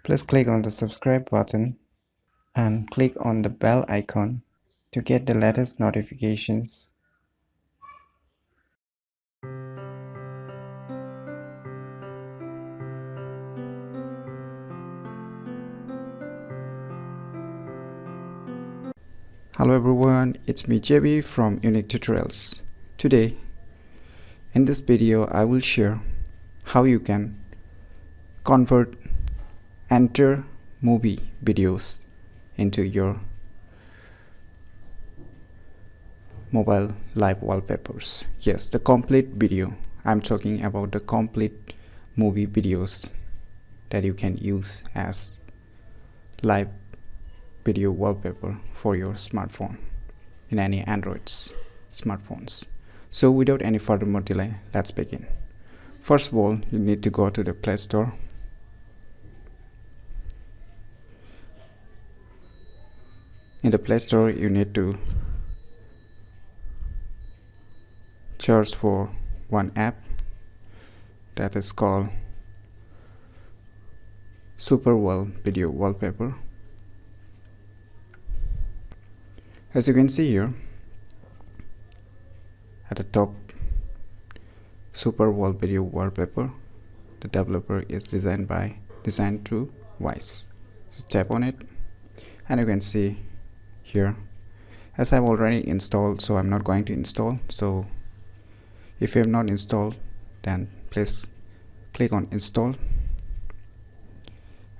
Please click on the subscribe button and click on the bell icon to get the latest notifications. Hello everyone, it's me JB from Unique Tutorials. Today, in this video, I will share how you can convert enter movie videos into your mobile live wallpapers. Yes, the complete video. I'm talking about the complete movie videos that you can use as live video wallpaper for your smartphone in any Android's smartphones. So without any further more delay, let's begin. First of all, you need to go to the Play Store. In the Play Store, you need to search for one app that is called Super Well Video Wallpaper. As you can see here, at the top, Super Well Video Wallpaper, the developer is designed to Wise. Just tap on it, and you can see here, as I've already installed, so I'm not going to install. So if you have not installed, then please click on install,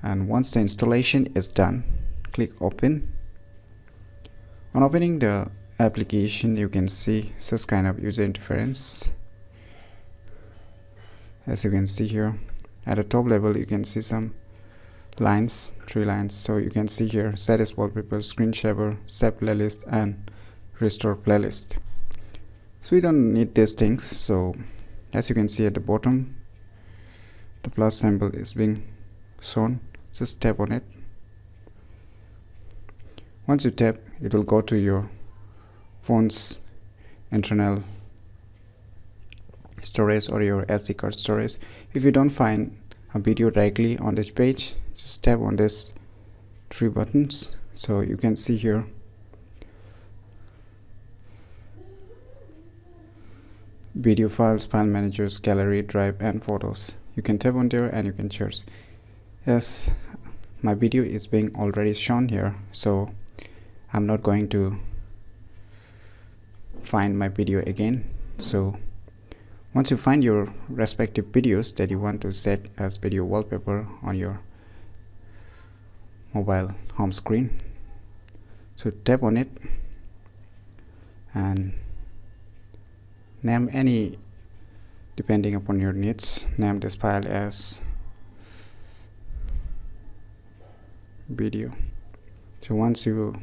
and once the installation is done, click open. On opening the application, you can see such kind of user interface. As you can see here, at the top level, you can see some lines, 3 lines. So you can see here, set as wallpaper, screen saver, save playlist, and restore playlist. So we don't need these things. So as you can see at the bottom, the plus symbol is being shown. Just tap on it. Once you tap, it will go to your phone's internal storage or your SD card storage. If you don't find a video directly on this page, just tap on this 3 buttons. So you can see here video files, file managers, gallery, drive, and photos. You can tap on there and you can search. Yes, my video is being already shown here, so I'm not going to find my video again. So once you find your respective videos that you want to set as video wallpaper on your mobile home screen, so tap on it and name any, depending upon your needs. Name this file as video. So once you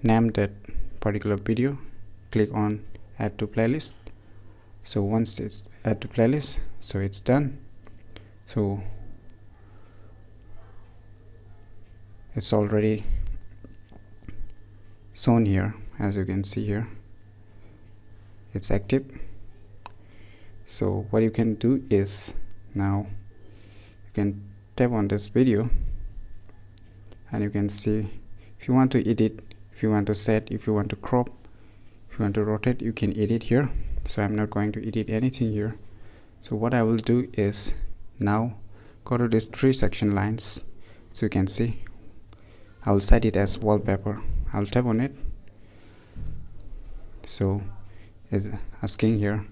name that particular video, click on add to playlist. So once it's add to playlist, so it's done. So it's already shown here. As you can see here, it's active. So what you can do is, now you can tap on this video and you can see if you want to edit, if you want to set, if you want to crop, if you want to rotate, you can edit here. So I'm not going to edit anything here. So what I will do is now go to these 3 section lines. So you can see I'll set it as wallpaper. I'll tap on it. So it's asking here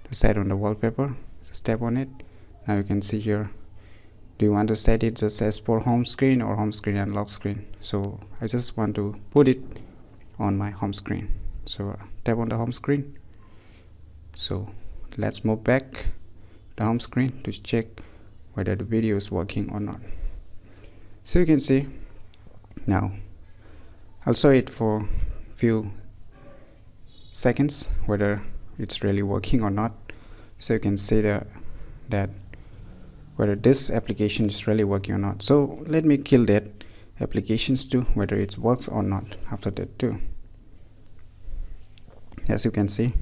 to set on the wallpaper. Just tap on it. Now you can see here, do you want to set it just as for home screen or home screen and lock screen? So I just want to put it on my home screen. So tap on the home screen. So let's move back to the home screen to check whether the video is working or not. So you can see now, I'll show it for few seconds whether it's really working or not. So you can see that whether this application is really working or not. So let me kill that applications too, whether it works or not after that too. As you can see,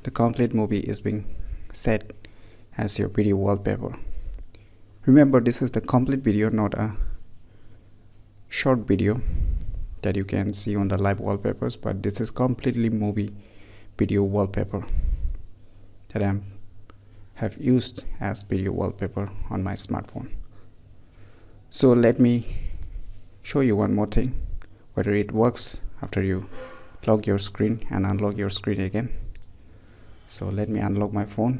the complete movie is being set as your video wallpaper. Remember, this is the complete video, not a short video that you can see on the live wallpapers, but this is completely movie video wallpaper that I have used as video wallpaper on my smartphone. So let me show you one more thing, whether it works after you lock your screen and unlock your screen again. So let me unlock my phone.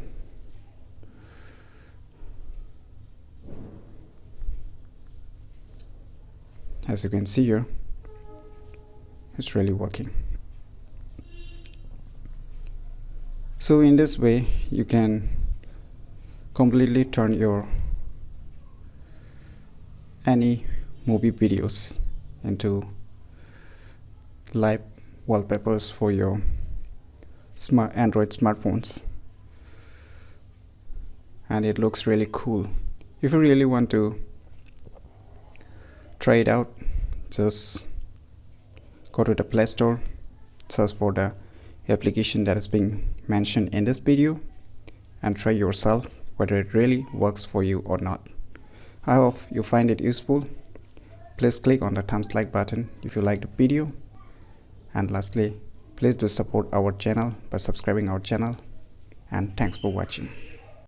As you can see here, it's really working. So in this way you can completely turn your any movie videos into live wallpapers for your smart Android smartphones, and it looks really cool. If you really want to try it out, just go to the Play Store, search for the application that is being mentioned in this video, and try yourself whether it really works for you or not. I hope you find it useful. Please click on the thumbs like button if you like the video, and lastly, please do support our channel by subscribing our channel, and thanks for watching.